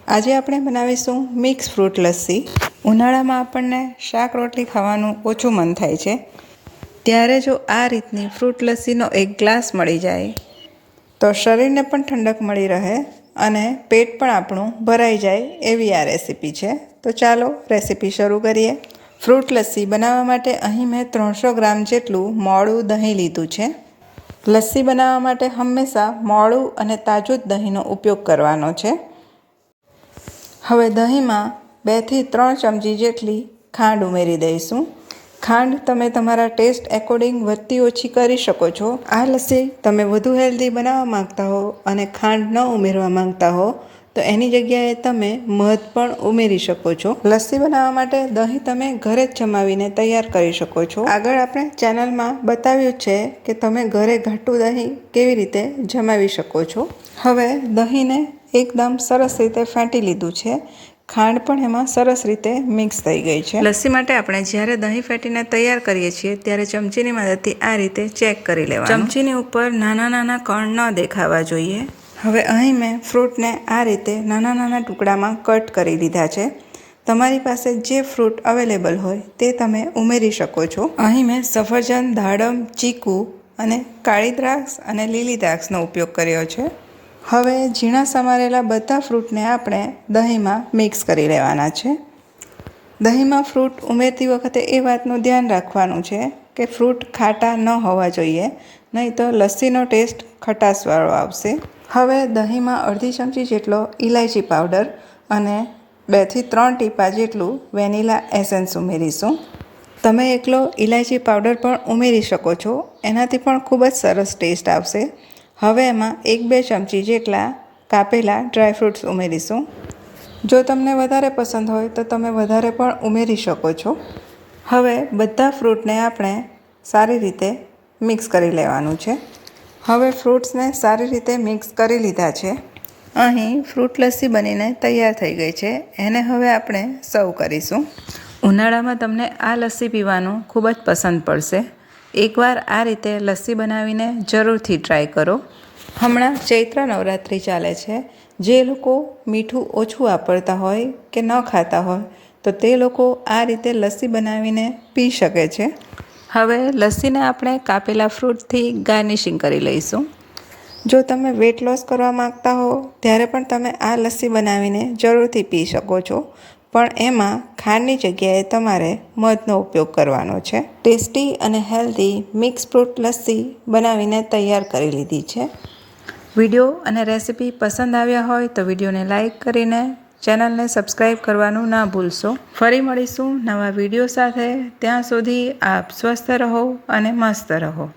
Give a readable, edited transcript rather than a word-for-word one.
આજે આપણે બનાવીશું મિક્સ ફ્રૂટ લસ્સી। ઉનાળામાં આપણને શાક રોટલી ખાવાનું ઓછું મન થાય છે, ત્યારે જો આ રીતની ફ્રૂટ લસ્સીનો એક ગ્લાસ મળી જાય તો શરીરને પણ ઠંડક મળી રહે અને પેટ પણ આપણું ભરાઈ જાય એવી આ રેસીપી છે। તો ચાલો રેસીપી શરૂ કરીએ। ફ્રૂટ લસ્સી બનાવવા માટે અહીં મેં 300 ગ્રામ જેટલું મોળું દહીં લીધું છે। લસ્સી બનાવવા માટે હંમેશા મોળું અને તાજું જ દહીંનો ઉપયોગ કરવાનો છે। હવે દહીંમાં 2 થી 3 ચમચી જેટલી ખાંડ ઉમેરી દઈશું। ખાંડ તમે તમારા ટેસ્ટ એકોર્ડિંગ વધતી ઓછી કરી શકો છો। આ લસ્સી તમે વધુ હેલ્ધી બનાવવા માંગતા હો અને ખાંડ ન ઉમેરવા માંગતા હો તો એની જગ્યાએ તમે મધ પણ ઉમેરી શકો છો। લસ્સી બનાવવા માટે દહીં તમે ઘરે જ જમાવીને તૈયાર કરી શકો છો। આગળ આપણે ચેનલમાં બતાવ્યું છે કે તમે ઘરે ઘાટું દહીં કેવી રીતે જમાવી શકો છો। હવે દહીંને એકદમ સરસ રીતે ફેંટી લીધું છે। ખાંડ પણ એમાં સરસ રીતે મિક્સ થઈ ગઈ છે। લસ્સી માટે આપણે જ્યારે દહીં ફેંટીને તૈયાર કરીએ છીએ ત્યારે ચમચીની મદદથી આ રીતે ચેક કરી લેવાનું। ચમચીની ઉપર નાના નાના કણ ન દેખાવા જોઈએ। હવે અહીં મેં ફ્રૂટને આ રીતે નાના નાના ટુકડામાં કટ કરી લીધા છે। તમારી પાસે જે ફ્રૂટ અવેલેબલ હોય તે તમે ઉમેરી શકો છો। અહીં મેં સફરજન, દાડમ, ચીકુ અને કાળી દ્રાક્ષ અને લીલી દ્રાક્ષનો ઉપયોગ કર્યો છે। હવે ઝીણા સમારેલા બધા ફ્રૂટને આપણે દહીંમાં મિક્સ કરી લેવાના છે। દહીંમાં ફ્રૂટ ઉમેરતી વખતે એ વાતનું ધ્યાન રાખવાનું છે કે ફ્રૂટ ખાટા ન હોવા જોઈએ, નહીં તો લસ્સીનો ટેસ્ટ ખટાશવાળો આવશે। હવે દહીંમાં અડધી ચમચી જેટલો ઇલાયચી પાવડર અને 2 થી 3 ટીપા જેટલું વેનીલા એસેન્સ ઉમેરીશું। તમે એકલો ઇલાયચી પાવડર પણ ઉમેરી શકો છો, એનાથી પણ ખૂબ જ સરસ ટેસ્ટ આવશે। હવે એમાં 1-2 ચમચી જેટલા કાપેલા ડ્રાયફ્રૂટ્સ ઉમેરીશું। જો તમને વધારે પસંદ હોય તો તમે વધારે પણ ઉમેરી શકો છો। હવે બધા ફ્રૂટને આપણે સારી રીતે મિક્સ કરી લેવાનું છે। હવે ફ્રૂટ્સને સારી રીતે મિક્સ કરી લીધા છે। અહીં ફ્રૂટ લસ્સી બનીને તૈયાર થઈ ગઈ છે। એને હવે આપણે સર્વ કરીશું। ઉનાળામાં તમને આ લસ્સી પીવાનું ખૂબ જ પસંદ પડશે। એકવાર આ રીતે લસ્સી બનાવીને જરૂરથી ટ્રાય કરો। હમણાં ચૈત્ર નવરાત્રિ ચાલે છે। જે લોકો મીઠું ઓછું વાપરતા હોય કે ન ખાતા હોય તો તે લોકો આ રીતે લસ્સી બનાવીને પી શકે છે। હવે લસ્સીને આપણે કાપેલા ફ્રૂટથી ગાર્નિશિંગ કરી લઈશું। જો તમે વેટ લોસ કરવા માંગતા હો ત્યારે પણ તમે આ લસ્સી બનાવીને જરૂરથી પી શકો છો, પણ એમાં ખાંડની જગ્યાએ તમારે મધનો ઉપયોગ કરવાનો છે। ટેસ્ટી અને હેલ્ધી મિક્સ ફ્રૂટ લસ્સી બનાવીને તૈયાર કરી લીધી છે। વિડીયો અને રેસીપી પસંદ આવ્યા હોય તો વિડીયોને લાઇક કરીને ચેનલને સબસ્ક્રાઈબ કરવાનું ના ભૂલશો। ફરી મળીશું નવા વિડીયો સાથે। ત્યાં સુધી આપ સ્વસ્થ રહો અને મસ્ત રહો।